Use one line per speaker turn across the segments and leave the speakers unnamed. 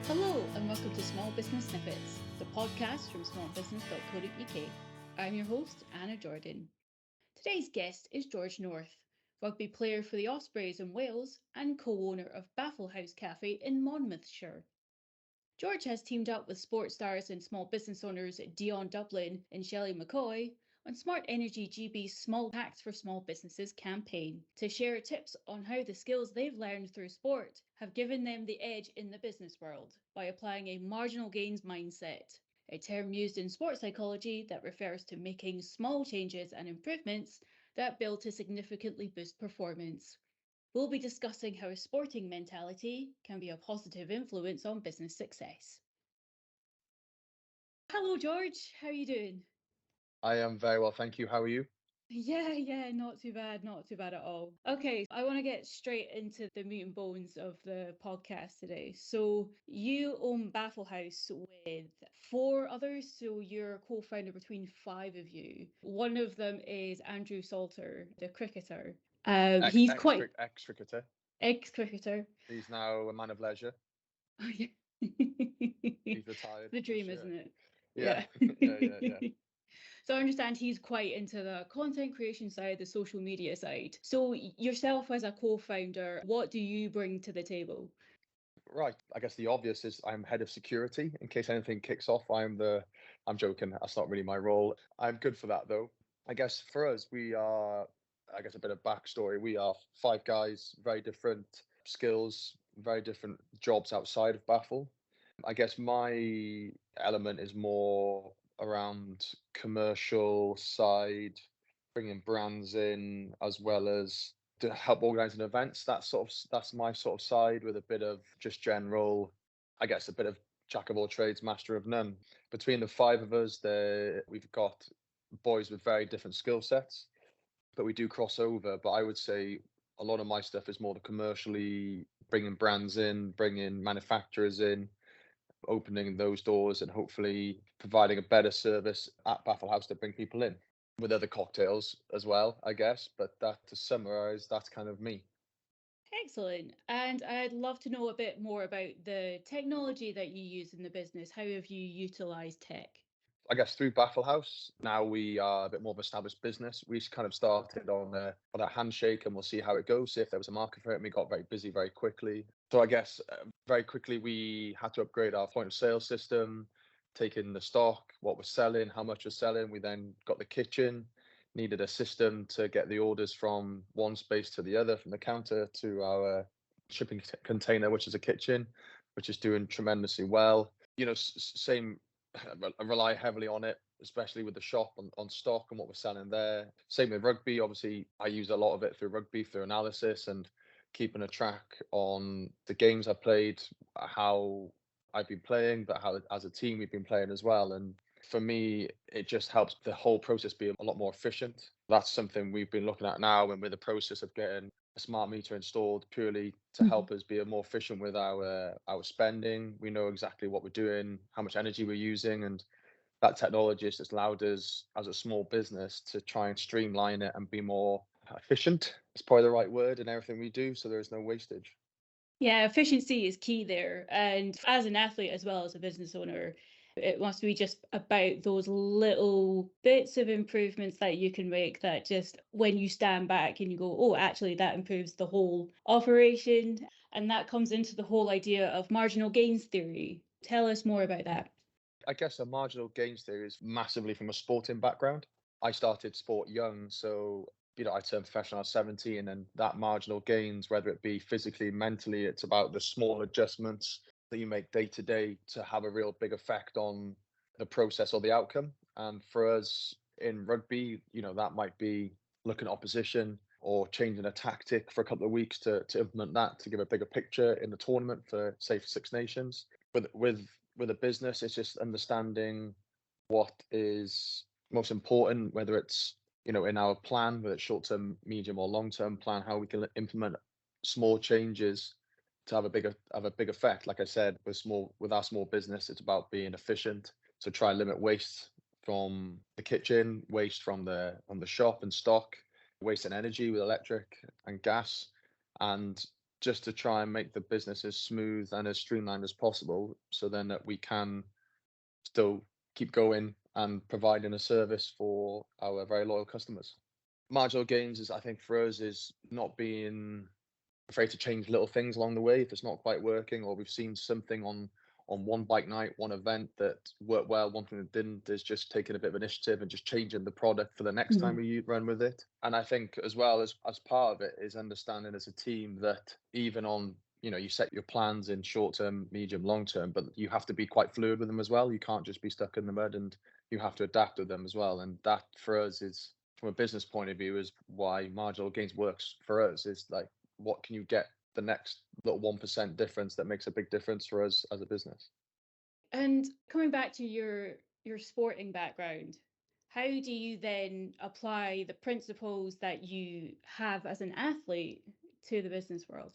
Hello and welcome to Small Business Snippets, the podcast from smallbusiness.co.uk. I'm your host, Anna Jordan. Today's guest is George North, rugby player for the Ospreys in Wales and co-owner of Baffle Haus Cafe in Monmouthshire. George has teamed up with sports stars and small business owners Dion Dublin and Shelley McCoy on Smart Energy GB's Small Hacks for Small Businesses campaign to share tips on how the skills they've learned through sport have given them the edge in the business world by applying a marginal gains mindset, a term used in sports psychology that refers to making small changes and improvements that build to significantly boost performance. We'll be discussing how a sporting mentality can be a positive influence on business success. Hello, George. How are you doing?
I am very well, thank you. How are you?
Yeah, not too bad at all. Okay, I want to get straight into the meat and bones of the podcast today. So, you own Baffle House with four others, so you're a co founder between five of you. One of them is Andrew Salter, the cricketer. He's quite
Ex cricketer.
ex cricketer.
He's now a man of leisure.
Oh, yeah.
He's retired
The
for
dream,
sure.
isn't it?
Yeah,
Yeah.
yeah.
So I understand he's quite into the content creation side, the social media side. So yourself as a co-founder, what do you bring to the table?
Right. I guess the obvious is I'm head of security. In case anything kicks off, I'm joking. That's not really my role. I'm good for that though. I guess for us, I guess a bit of backstory. We are five guys, very different skills, very different jobs outside of Baffle. I guess my element is more around commercial side, bringing brands in as well as to help organising events. That's my sort of side with a bit of just general, I guess, a bit of jack of all trades, master of none. Between the five of us, we've got boys with very different skill sets, but we do cross over. But I would say a lot of my stuff is more the commercially bringing brands in, bringing manufacturers in, opening those doors and hopefully providing a better service at Baffle House to bring people in with other cocktails as well, I guess. But that, to summarize, that's kind of me.
Excellent. And I'd love to know a bit more about the technology that you use in the business. How have you utilized tech?
I guess through Baffle House, now we are a bit more of an established business. We kind of started on a handshake, and we'll see how it goes, see if there was a market for it. And we got very busy very quickly. So I guess very quickly we had to upgrade our point of sale system, take in the stock, what we're selling, how much we're selling. We then got the kitchen, needed a system to get the orders from one space to the other, from the counter to our shipping container, which is a kitchen, which is doing tremendously well. Same I rely heavily on it, especially with the shop on stock and what we're selling there. Same with rugby. Obviously, I use a lot of it through rugby, through analysis and keeping a track on the games I played, how I've been playing, but how as a team we've been playing as well. And for me, it just helps the whole process be a lot more efficient. That's something we've been looking at now, and with the process of getting a smart meter installed purely to help us be more efficient with our spending. We know exactly what we're doing, how much energy we're using, and that technology has just allowed us as a small business to try and streamline it and be more efficient. It's probably the right word in everything we do, so there is no wastage.
Yeah, efficiency is key there. And as an athlete as well as a business owner, it must be just about those little bits of improvements that you can make that just when you stand back and you go, oh, actually, that improves the whole operation. And that comes into the whole idea of marginal gains theory. Tell us more about that.
I guess a marginal gains theory is massively from a sporting background. I started sport young, so I turned professional at 17, and that marginal gains, whether it be physically, mentally, it's about the small adjustments that you make day to day to have a real big effect on the process or the outcome. And for us in rugby, that might be looking at opposition or changing a tactic for a couple of weeks to implement that to give a bigger picture in the tournament for, say, for Six Nations. But with a business, it's just understanding what is most important, whether it's in our plan, whether it's short term, medium, or long term plan, how we can implement small changes to have a big effect. Like I said, with our small business, it's about being efficient. So try and limit waste from the kitchen, waste from the shop and stock, waste and energy with electric and gas, and just to try and make the business as smooth and as streamlined as possible, so then that we can still keep going and providing a service for our very loyal customers. Marginal gains is, I think, for us, is not being afraid to change little things along the way if it's not quite working, or we've seen something on one bike night, one event that worked well, one thing that didn't, is just taking a bit of initiative and just changing the product for the next time we run with it. And I think as well, as part of it, is understanding as a team that even on, you set your plans in short term, medium, long term, but you have to be quite fluid with them as well. You can't just be stuck in the mud, and you have to adapt with them as well. And that for us is, from a business point of view, is why marginal gains works for us. Is like, what can you get the next little 1% difference that makes a big difference for us as a business?
And coming back to your sporting background, how do you then apply the principles that you have as an athlete to the business world?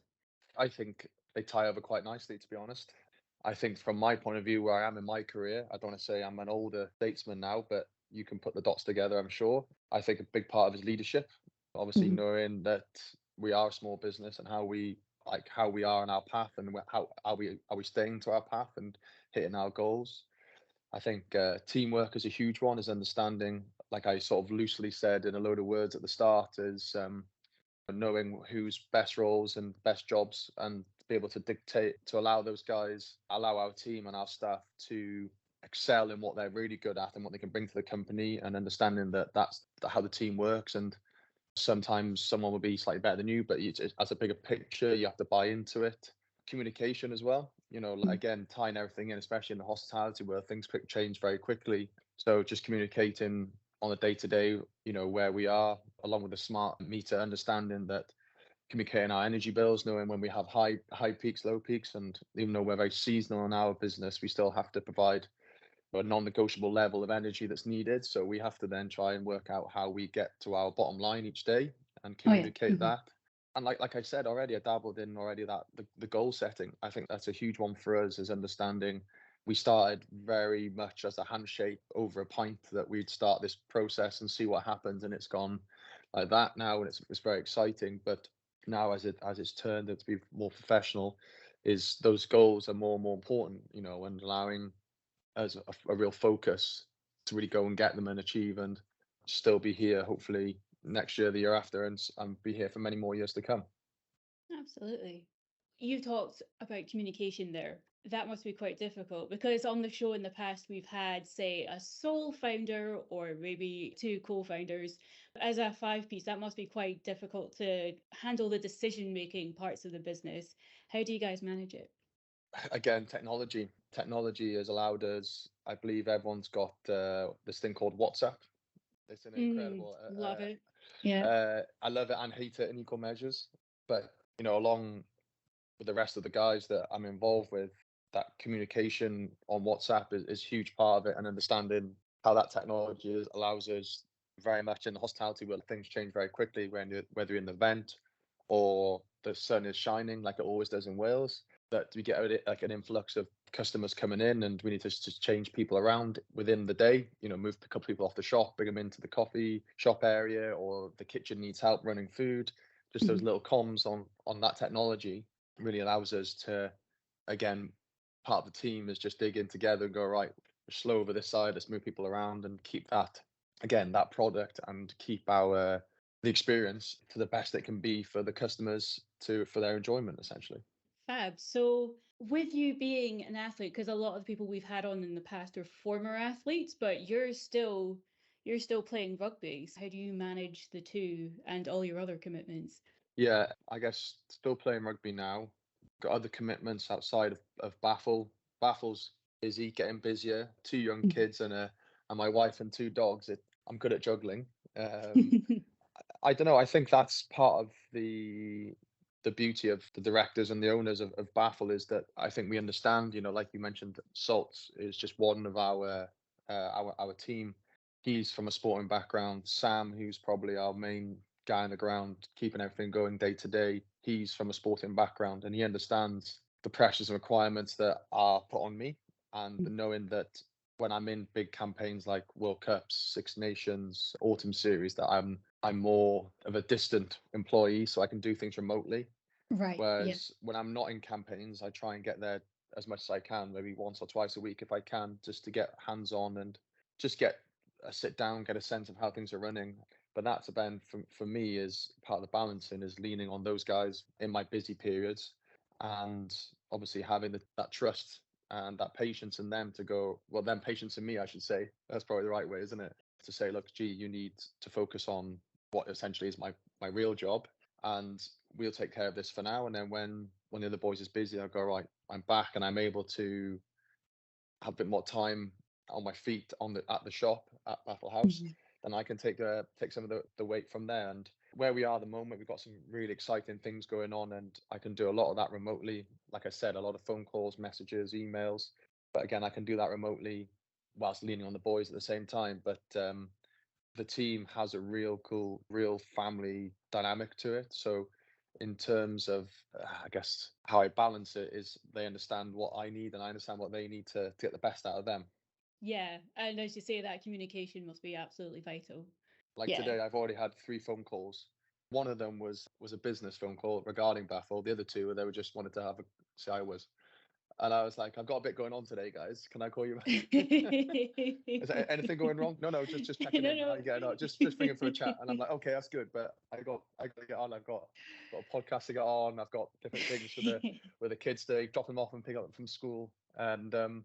I think they tie over quite nicely, to be honest. I think from my point of view, where I am in my career, I don't want to say I'm an older statesman now, but you can put the dots together, I'm sure. I think a big part of it is leadership. Obviously, knowing that we are a small business, and how we are on our path, and how are we staying to our path and hitting our goals. I think teamwork is a huge one. Is understanding, like I sort of loosely said in a load of words at the start, is knowing whose best roles and best jobs, and be able to dictate, to allow those guys, allow our team and our staff to excel in what they're really good at and what they can bring to the company, and understanding that that's how the team works. And sometimes someone will be slightly better than you, but as a bigger picture, you have to buy into it. Communication as well, again, tying everything in, especially in the hospitality where things change very quickly. So just communicating on a day-to-day, where we are, along with a smart meter, understanding that, communicating our energy bills, knowing when we have high peaks, low peaks, and even though we're very seasonal in our business, we still have to provide a non-negotiable level of energy that's needed. So we have to then try and work out how we get to our bottom line each day and communicate that. And like I said already, I dabbled in already that the goal setting. I think that's a huge one for us, is understanding. We started very much as a handshake over a pint, that we'd start this process and see what happens, and it's gone like that now, and it's very exciting. But now, as it's turned to be more professional, is those goals are more and more important, and allowing as a real focus to really go and get them and achieve, and still be here hopefully next year, the year after, and be here for many more years to come.
Absolutely. You've talked about communication there. That must be quite difficult, because on the show in the past, we've had, say, a sole founder or maybe two co-founders. As a five piece, that must be quite difficult to handle the decision-making parts of the business. How do you guys manage it?
Again, technology has allowed us, I believe everyone's got this thing called WhatsApp. It's an incredible
Love it. Yeah.
I love it and hate it in equal measures. But along with the rest of the guys that I'm involved with, that communication on WhatsApp is a huge part of it, and understanding how that technology allows us, very much in the hospitality world, things change very quickly, whether you're in the event or the sun is shining like it always does in Wales, that we get like an influx of customers coming in, and we need to just change people around within the day, move a couple people off the shop, bring them into the coffee shop area, or the kitchen needs help running food. Just those little comms on that technology really allows us to, again, part of the team is just dig in together and go, right, we're slow over this side, let's move people around and keep that, again, that product, and keep the experience to the best it can be for the customers, for their enjoyment, essentially.
Fab. So, with you being an athlete, because a lot of the people we've had on in the past are former athletes, but you're still playing rugby. So how do you manage the two and all your other commitments?
Yeah, I guess still playing rugby now. Got other commitments outside of Baffle. Baffle's busy, getting busier. Two young kids and my wife and two dogs. I'm good at juggling. I don't know. I think that's part of the beauty of the directors and the owners of Baffle, is that I think we understand. Like you mentioned, Salts is just one of our team. He's from a sporting background. Sam, who's probably our main guy on the ground, keeping everything going day to day, he's from a sporting background, and he understands the pressures and requirements that are put on me, and knowing that when I'm in big campaigns like World Cups, Six Nations, Autumn Series, that I'm more of a distant employee, so I can do things remotely.
Right. Yeah.
Whereas when I'm not in campaigns, I try and get there as much as I can, maybe once or twice a week if I can, just to get hands on and just get a sit down, get a sense of how things are running. But that's about for me is part of the balancing is leaning on those guys in my busy periods, and obviously having that trust and that patience in them to go, well, then patience in me, I should say. That's probably the right way, isn't it? To say, look, gee, you need to focus on what essentially is my real job, and we'll take care of this for now. And then when one of the boys is busy, I'll go, right, I'm back and I'm able to have a bit more time on my feet at the shop at Baffle Haus,
Mhm.
then I can take some of the weight from there. And where we are at the moment, we've got some really exciting things going on, and I can do a lot of that remotely. Like I said, a lot of phone calls, messages, emails. But again, I can do that remotely whilst leaning on the boys at the same time. But the team has a real cool, real family dynamic to it. So in terms of, I guess, how I balance it is they understand what I need and I understand what they need to get the best out of them.
Yeah. And as you say, that communication must be absolutely vital.
Like
Yeah.
today, I've already had 3 phone calls. One of them was a business phone call regarding Baffle. The other two, they were just wanted to have a see how I was. And I was like, I've got a bit going on today, guys. Can I call you back? Is there anything going wrong? No, just checking
No,
in. How
no.
you getting on? Just bringing for a chat. And I'm like, okay, that's good. But I got to get on. I've got a podcast to get on. I've got different things with the kids to drop them off and pick up from school. And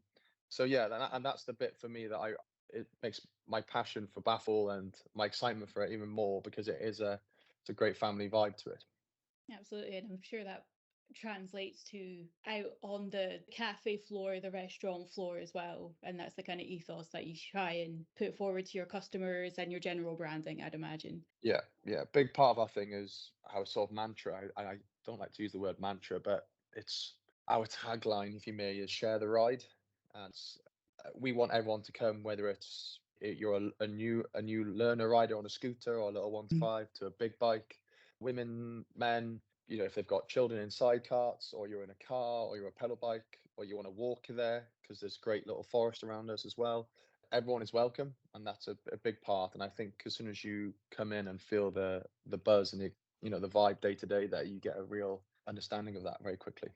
so yeah, and that's the bit for me that it makes my passion for Baffle and my excitement for it even more, because it's a great family vibe to it.
Absolutely, and I'm sure that translates to out on the cafe floor, the restaurant floor as well. And that's the kind of ethos that you try and put forward to your customers and your general branding, I'd imagine.
Yeah. Big part of our thing is our sort of mantra. I don't like to use the word mantra, but it's our tagline, if you may, is share the ride. And we want everyone to come, whether you're a new learner rider on a scooter or a little 1 to 5 to a big bike, women, men, if they've got children in side carts, or you're in a car, or you're a pedal bike, or you want to walk there, because there's great little forest around us as well. Everyone is welcome, and that's a big part. And I think as soon as you come in and feel the buzz and the vibe day to day, that you get a real understanding of that very quickly.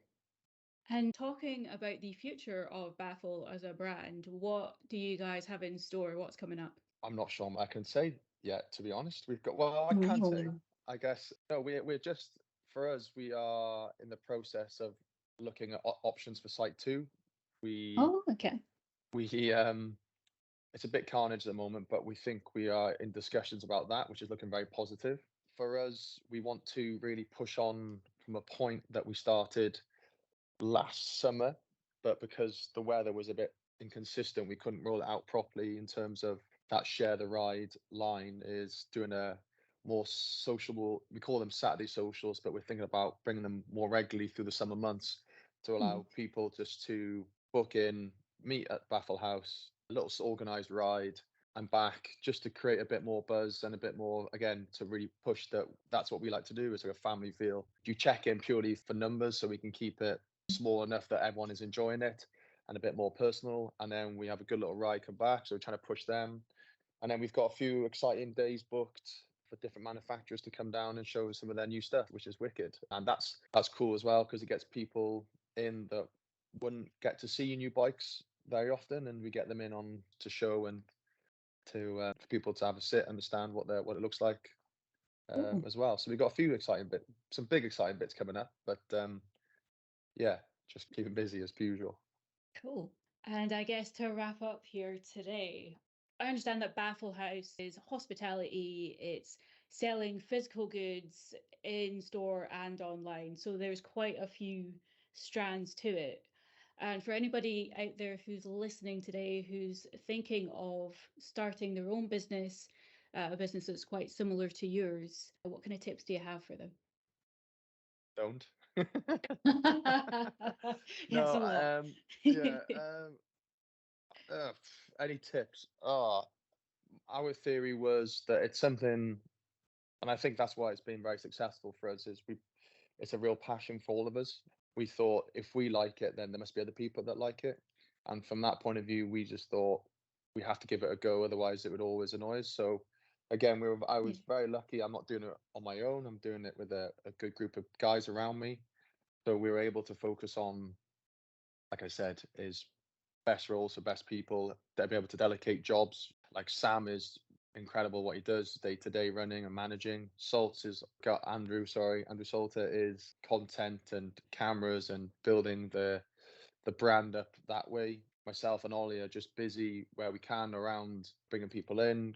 And talking about the future of Baffle as a brand, what do you guys have in store? What's coming up?
I'm not sure I can say yet, to be honest. I can say,
Mhm.
I guess, no, we're just, for us, we are in the process of looking at options for site 2. We,
Oh, okay.
we, it's a bit carnage at the moment, but we think we are in discussions about that, which is looking very positive. For us, we want to really push on from a point that we started last summer, but because the weather was a bit inconsistent, we couldn't roll it out properly in terms of that share the ride line is doing a more sociable, we call them Saturday socials, but we're thinking about bringing them more regularly through the summer months to allow people just to book in, meet at Baffle House, a little organized ride and back, just to create a bit more buzz and a bit more, again, to really push that's what we like to do, is like a family feel. You check in purely for numbers so we can keep it small enough that everyone is enjoying it and a bit more personal. And then we have a good little ride come back. So we're trying to push them. And then we've got a few exciting days booked for different manufacturers to come down and show us some of their new stuff, which is wicked. And that's cool as well, because it gets people in that wouldn't get to see new bikes very often, and we get them in on to show and to for people to have a sit, understand what it looks like
Cool.
as well. So we've got a few some big exciting bits coming up, but yeah, just keeping busy as per usual.
Cool. And I guess to wrap up here today, I understand that Baffle House is hospitality, it's selling physical goods in store and online. So there's quite a few strands to it. And for anybody out there who's listening today, who's thinking of starting their own business, a business that's quite similar to yours, what kind of tips do you have for them?
Don't.
Yes,
No,
a lot.
yeah. Any tips? Our theory was that it's something, and I think that's why it's been very successful for us. It's a real passion for all of us. We thought if we like it, then there must be other people that like it, and from that point of view, we just thought we have to give it a go. Otherwise, it would always annoy us. So again, I was very lucky. I'm not doing it on my own. I'm doing it with a good group of guys around me. So we were able to focus on, like I said, is best roles for best people. They'll be able to delegate jobs. Like Sam is incredible what he does day to day running and managing. Andrew Salter is content and cameras and building the brand up that way. Myself and Ollie are just busy where we can around bringing people in,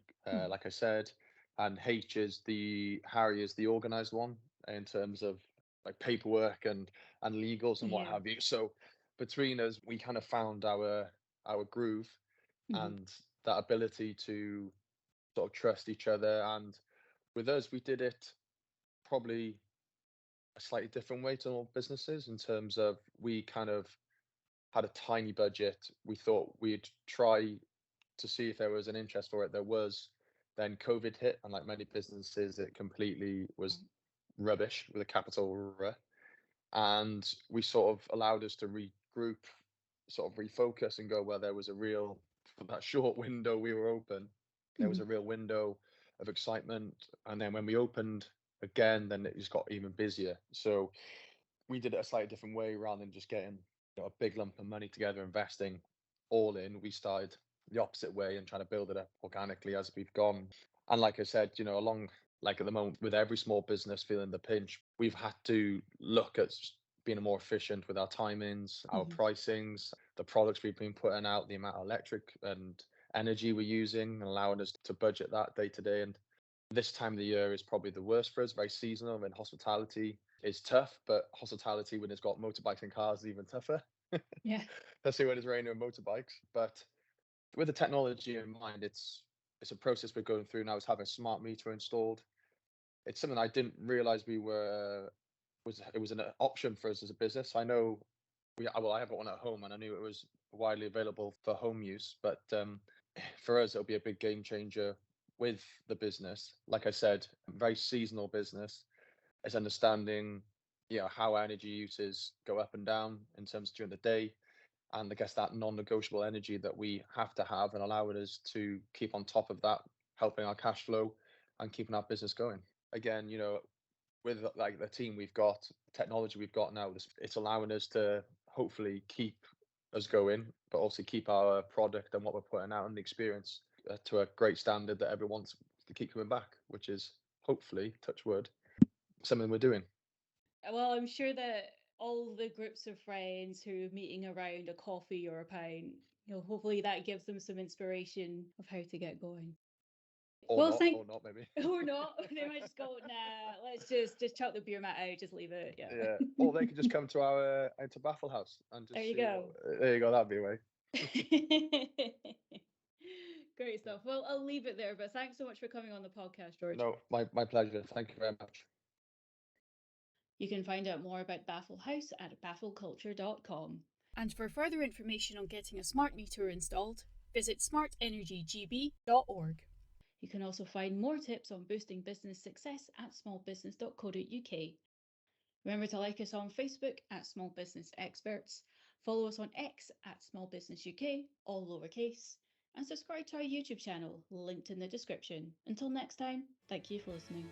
like I said. And Harry is the organized one in terms of like paperwork and legals and what have you. So between us, we kind of found our groove and that ability to sort of trust each other. And with us, we did it probably a slightly different way to all businesses in terms of we kind of had a tiny budget. We thought we'd try to see if there was an interest for it. There was. Then COVID hit, and like many businesses, it completely was rubbish with a capital R. And we sort of allowed us to regroup, sort of refocus and go, well, there was a real, for that short window we were open, there was a real window of excitement. And then when we opened again, then it just got even busier. So we did it a slightly different way rather than just getting a big lump of money together, investing all in. We started the opposite way and trying to build it up organically as we've gone. And like I said, along like at the moment with every small business feeling the pinch, we've had to look at being more efficient with our timings, our pricings, the products we've been putting out, the amount of electric and energy we're using, and allowing us to budget that day to day. And this time of the year is probably the worst for us, very seasonal, and hospitality is tough, but hospitality when it's got motorbikes and cars is even tougher.
Yeah.
Especially when it's raining on motorbikes. But with the technology in mind, it's a process we're going through now. It's having a smart meter installed. It's something I didn't realize it was an option for us as a business. I know I have one at home, and I knew it was widely available for home use, but for us it'll be a big game changer with the business. Like I said, very seasonal business. It's understanding how energy uses go up and down in terms of during the day, and I guess that non-negotiable energy that we have to have, and allowing us to keep on top of that, helping our cash flow and keeping our business going. Again, with like the team we've got, technology we've got now, it's allowing us to hopefully keep us going, but also keep our product and what we're putting out and the experience to a great standard that everyone wants to keep coming back, which is hopefully, touch wood, something we're doing.
Well, I'm sure that all the groups of friends who are meeting around a coffee or a pint, hopefully that gives them some inspiration of how to get going.
Or not maybe.
Or not. They might just go, nah, let's just chuck the beer mat out, just leave it.
Yeah. Or they could just come to our to Baffle Haus and just
there you go.
There you go, that'd be a way.
Great stuff. Well, I'll leave it there, but thanks so much for coming on the podcast, George.
No, my pleasure. Thank you very much.
You can find out more about Baffle Haus at baffleculture.com. And for further information on getting a smart meter installed, visit smartenergygb.org. You can also find more tips on boosting business success at smallbusiness.co.uk. Remember to like us on Facebook at Small Business Experts, follow us on X at Small Business UK, all lowercase, and subscribe to our YouTube channel, linked in the description. Until next time, thank you for listening.